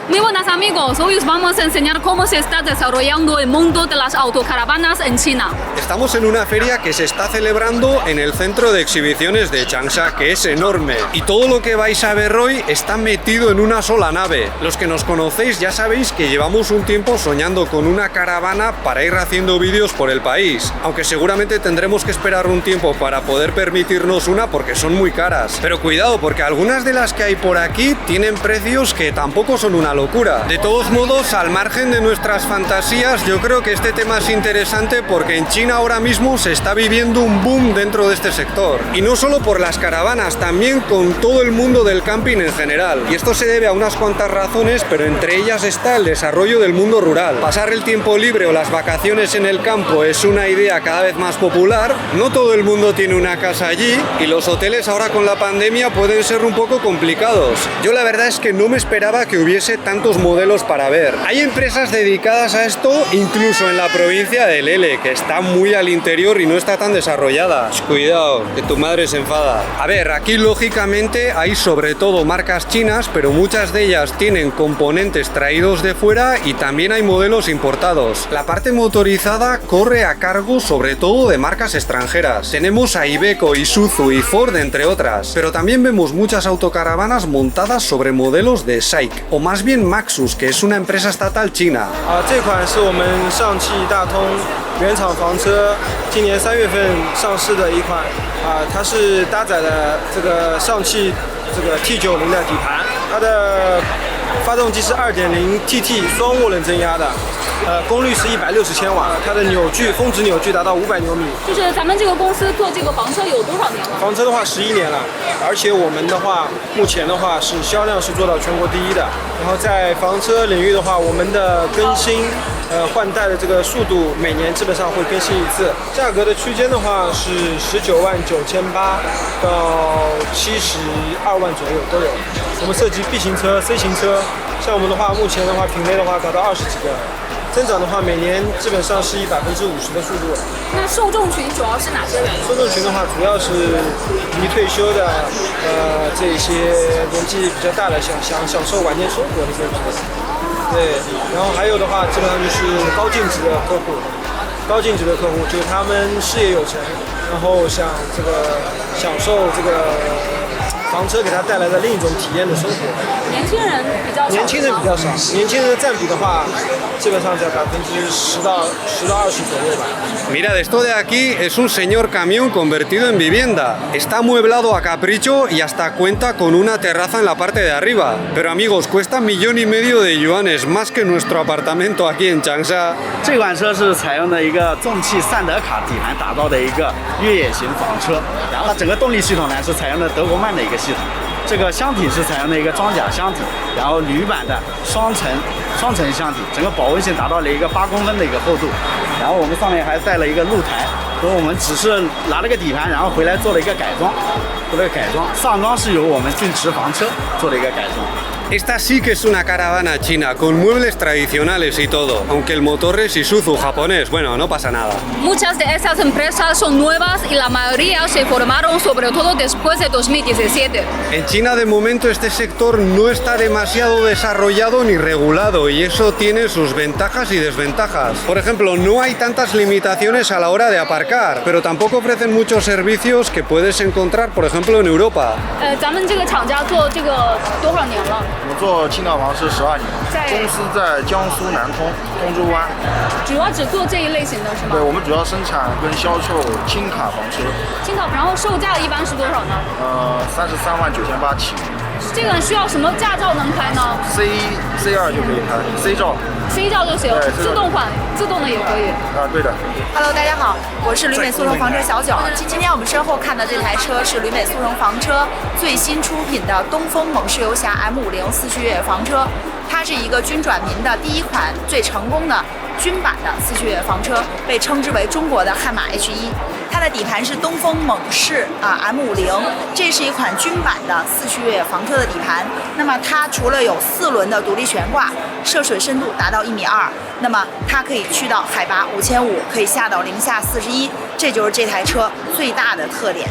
Muy buenas amigos, hoy os vamos a enseñar cómo se está desarrollando el mundo de las autocaravanas en China. Estamos en una feria que se está celebrando en el centro de exhibiciones de Changsha, que es enorme. Y todo lo que vais a ver hoy está metido en una sola nave. Los que nos conocéis ya sabéis que llevamos un tiempo soñando con una caravana para ir haciendo vídeos por el país. Aunque seguramente tendremos que esperar un tiempo para poder permitirnos una porque son muy caras. Pero cuidado, porque algunas de las que hay por aquí tienen precios que tampoco son una locura. De todos modos, al margen de nuestras fantasías, yo creo que este tema es interesante porque en China ahora mismo se está viviendo un boom dentro de este sector. Y no solo por las caravanas, también con todo el mundo del camping en general. Y esto se debe a unas cuantas razones, pero entre ellas está el desarrollo del mundo rural. Pasar el tiempo libre o las vacaciones en el campo es una idea cada vez más popular. No todo el mundo tiene una casa allí y los hoteles ahora con la pandemia pueden ser un poco complicados. Yo la verdad es que no me esperaba que hubiese tantos modelos para ver. Hay empresas dedicadas a esto incluso en la provincia de Lele, que está muy al interior y no está tan desarrollada. Cuidado, que tu madre se enfada. A ver, aquí lógicamente hay sobre todo marcas chinas, pero muchas de ellas tienen componentes traídos de fuera y también hay modelos importados. La parte motorizada corre a cargo sobre todo de marcas extranjeras. Tenemos a Iveco, Isuzu y Ford entre otras, pero también vemos muchas autocaravanas montadas sobre modelos de SAIC, o más bien Maxus, que es una empresa estatal china. 这款是我们上汽大通原厂房车今年3月份上市的一款它是搭载了这个上汽这个 T90 的底盘，它的发动机是 2.0TT 双涡轮增压的。功率是160千瓦，它的扭矩峰值扭矩达到500牛米。就是咱们这个公司做这个房车有多少年了？房车的话11年了，而且我们的话目前的话是销量是做到全国第一的。然后在房车领域的话，我们的更新换代的这个速度每年基本上会更新一次。价格的区间的话是19.98万到72万左右都有。我们涉及 B 型车、C 型车，像我们的话目前的话品类的话达到20几个。增长的话，每年基本上是以50%的速度。那受众群主要是哪些人？受众群的话，主要是离退休的，这些年纪比较大的，想享受晚年生活的这种。对，然后还有的话，基本上就是高净值的客户。高净值的客户就是他们事业有成，然后想这个享受这个房车给他带来的另一种体验的生活。年轻人比较少。年轻人比较少，年轻人的占比的话，基本上在10%到20%左右吧。Mirad, esto de aquí es un señor camión convertido en vivienda. Está amueblado a capricho y hasta cuenta con una terraza en la parte de arriba. Pero amigos, cuesta 1,5 millones de yuanes, más que nuestro apartamento aquí en Changsha. 这款车是采用的一个重汽善德卡底盘打造的一个越野型房车，然后它整个动力系统呢是采用的德国曼的一个系统。这个箱体是采用的一个装甲箱体，然后铝板的双层箱体，整个保温性达到了一个8公分的一个厚度。然后我们上面还带了一个露台，所以我们只是拿了个底盘，然后回来做了一个改装，上装是由我们骏驰房车做了一个改装。Esta sí que es una caravana china, con muebles tradicionales y todo, aunque el motor es Isuzu japonés, bueno, no pasa nada. Muchas de esas empresas son nuevas y la mayoría se formaron sobre todo después de 2017. En China de momento este sector no está demasiado desarrollado ni regulado y eso tiene sus ventajas y desventajas. Por ejemplo, no hay tantas limitaciones a la hora de aparcar, pero tampoco ofrecen muchos servicios que puedes encontrar, por ejemplo, en Europa. 咱们这个厂家做这个多少年了？我们做青岛房是12年，公司在江苏南通东州湾，主要只做这一类型的是吗？对，我们主要生产跟销售轻卡房车。轻卡，然后售价一般是多少呢？33万98起。这个需要什么驾照能开呢 ？C2就可以开 ，C 照。C 照就行，自动换，自动的也可以。对的。Hello， 大家好，我是旅美速成房车小九。今天我们身后看的这台车是旅美速成房车最新出品的东风猛士游侠 M50 4驱越野房车，它是一个军转民的第一款最成功的军版的4驱越野房车，被称之为中国的悍马 H1。它的底盘是东风猛士M50，这是一款军版的4驱越野房车的底盘。那么它除了有4轮的独立悬挂，涉水深度达到1.2米，那么它可以去到海拔5500，可以下到零下41，这就是这台车最大的特点。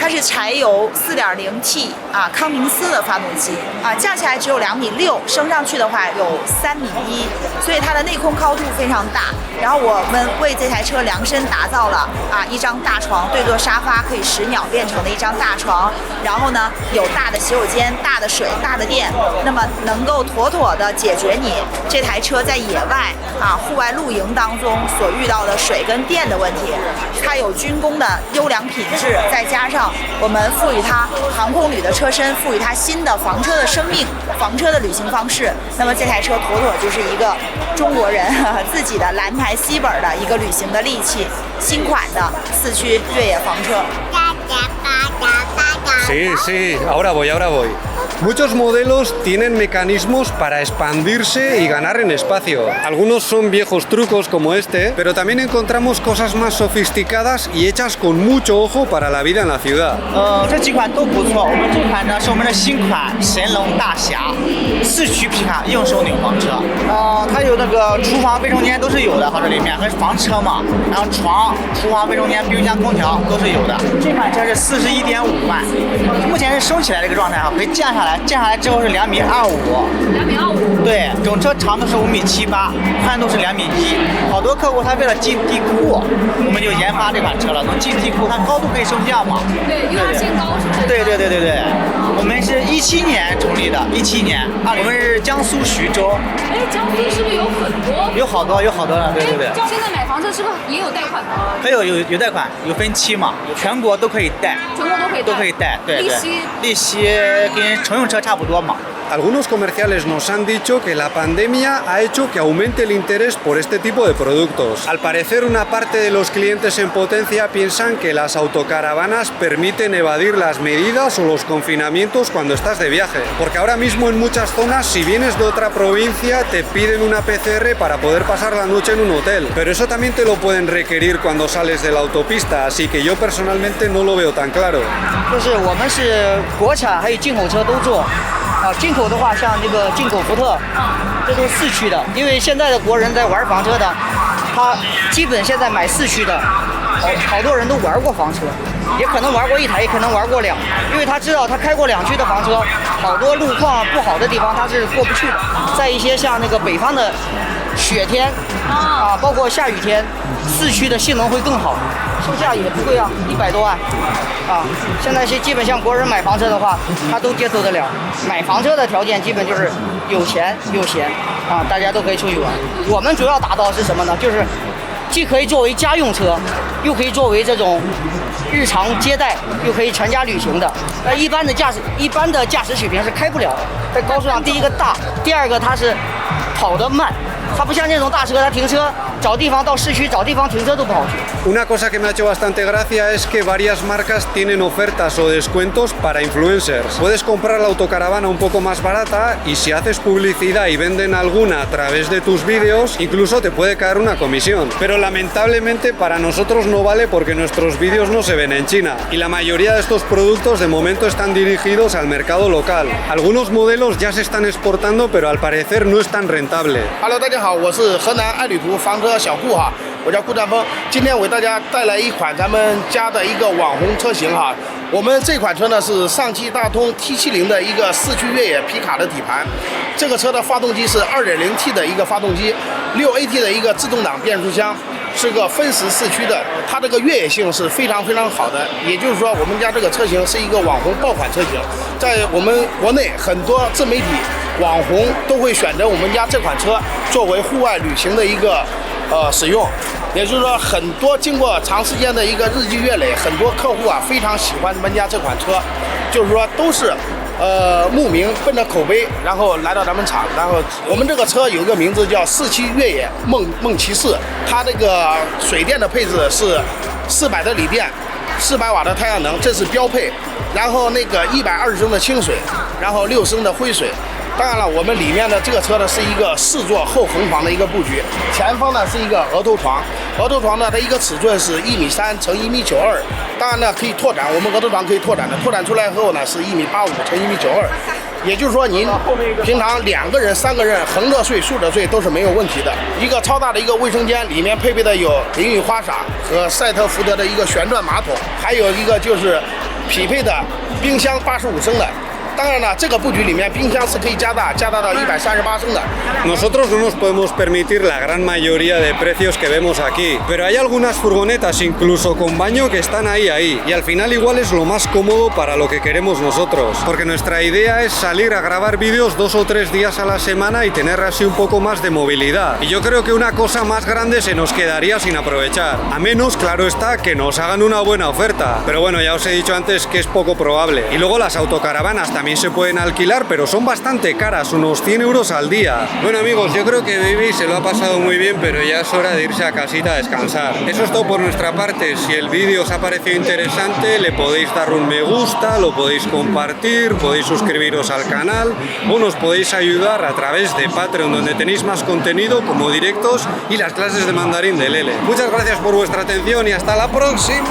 它是柴油4.0T 康明斯的发动机降下来只有2.6米，升上去的话有3.1米，所以它的内空高度非常大。然后我们为这台车量身打造了一张大床，对坐沙发可以10秒变成的一张大床。然后呢，有大的洗手间、大的水、大的电，那么能够妥妥的解决你这台车在野外户外露营当中所遇到的水跟电的问题。它有军工的优良品质，再加上我们赋予它航空旅的车身，赋予它新的房车的生命、房车的旅行方式。那么这台车妥妥就是一个中国人自己的蓝牌西本的一个旅行的利器，新款的4驱越野房车。Sí, ahora voy. Muchos modelos tienen mecanismos para expandirse y ganar en espacio. Algunos son viejos trucos como este, pero también encontramos cosas más sofisticadas y hechas con mucho ojo para la vida en la ciudad. 这几款都不错。我们这款呢是我们的新款神龙大侠4驱皮卡硬手扭房车。它有那个厨房、卫生间都是有的，这里面还是房车嘛。然后床、厨房、卫生间、冰箱、空调都是有的。这款车是41.5万，目前是升起来这个状态可以降下来。降下来之后是2.25米。2.25米。对，整车长度是5.78米，宽度是2.1米。好多客户他为了进地库，我们就研发这款车了，能进地库，它高度可以升降嘛。对，因为它限高是不是？对。我们是17年成立的，17年我们是江苏徐州。江苏是不是有很多？有好多了，对。现在买房车是不是也有贷款的？还有贷款，有分期嘛，全国都可以贷。全国都可以贷。对。利息跟乘用车差不多嘛。Algunos comerciales nos han dicho que la pandemia ha hecho que aumente el interés por este tipo de productos. Al parecer, una parte de los clientes en potencia piensan que las autocaravanas permiten evadir las medidas o los confinamientos cuando estás de viaje. Porque ahora mismo en muchas zonas, si vienes de otra provincia, te piden una PCR para poder pasar la noche en un hotel. Pero eso también te lo pueden requerir cuando sales de la autopista, así que yo personalmente no lo veo tan claro. 就是我们是国产还有进口车都做。进口的话，像这个进口福特，这都是4驱的。因为现在的国人在玩房车的，他基本现在买4驱的，好多人都玩过房车，也可能玩过1台，也可能玩过2，因为他知道他开过2驱的房车，好多路况不好的地方他是过不去的。在一些像那个北方的雪天包括下雨天，4驱的性能会更好，售价也不贵100多万。现在是基本像国人买房车的话，他都接受得了。买房车的条件基本就是有钱又闲大家都可以出去玩。我们主要打造是什么呢？就是既可以作为家用车，又可以作为这种日常接待，又可以全家旅行的。一般的驾驶水平是开不了的。在高速上，第一个大，第二个它是跑得慢。它不像这种大车，它停车找地方到市区找地方停车都不好停。Una cosa que me ha hecho bastante gracia es que varias marcas tienen ofertas o descuentos para influencers. Puedes comprar la autocaravana un poco más barata y si haces publicidad y venden alguna a través de tus vídeos, incluso te puede caer una comisión. Pero lamentablemente para nosotros no vale porque nuestros vídeos no se ven en China y la mayoría de estos productos de momento están dirigidos al mercado local. Algunos modelos ya se están exportando, pero al parecer no es tan rentable. Hello， 大家好，我是河南爱旅途房车小顾哈，我叫顾占峰，今天为大家带来一款咱们家的一个网红车型哈。我们这款车呢是上汽大通 T70的一个4驱越野皮卡的底盘，这个车的发动机是2.0T 的一个发动机，6AT 的一个自动挡变速箱，是个分时4驱的，它这个越野性是非常好的。也就是说，我们家这个车型是一个网红爆款车型，在我们国内很多自媒体网红都会选择我们家这款车作为户外旅行的一个使用。也就是说，很多经过长时间的一个日积月累，很多客户非常喜欢咱们家这款车，就是说都是慕名奔着口碑，然后来到咱们厂。然后我们这个车有一个名字叫4驱越野梦骑士，它这个水电的配置是400的锂电，400瓦的太阳能，这是标配。然后那个120升的清水，然后6升的灰水。当然了，我们里面的这个车呢是一个4座后横房的一个布局，前方呢是一个额头床，额头床呢它一个尺寸是1.3米乘1.92米，当然呢可以拓展，我们额头床可以拓展的，拓展出来后呢是1.85米乘1.92米，也就是说您平常2个人、3个人横着睡、竖着睡都是没有问题的。一个超大的一个卫生间，里面配备的有淋浴花洒和赛特福德的一个旋转马桶，还有一个就是匹配的冰箱85升的。当然了，这个布局里面冰箱是可以加大到138升的。Nosotros no nos podemos permitir la gran mayoría de precios que vemos aquí, pero hay algunas furgonetas incluso con baño que están ahí, y al final igual es lo más cómodo para lo que queremos nosotros, porque nuestra idea es salir a grabar vídeos 2 o 3 días a la semana y tener así un poco más de movilidad. Y yo creo que una cosa más grande se nos quedaría sin aprovechar, a menos, claro está, que nos hagan una buena oferta, pero bueno, ya os he dicho antes que es poco probable. Y luego las autocaravanas también se pueden alquilar, pero son bastante caras, unos 100 euros al día. Bueno amigos, yo creo que Baby se lo ha pasado muy bien, pero ya es hora de irse a casita a descansar. Eso es todo por nuestra parte. Si el vídeo os ha parecido interesante, le podéis dar un me gusta, lo podéis compartir, podéis suscribiros al canal o nos podéis ayudar a través de Patreon, donde tenéis más contenido como directos y las clases de mandarín de Lele. Muchas gracias por vuestra atención y hasta la próxima.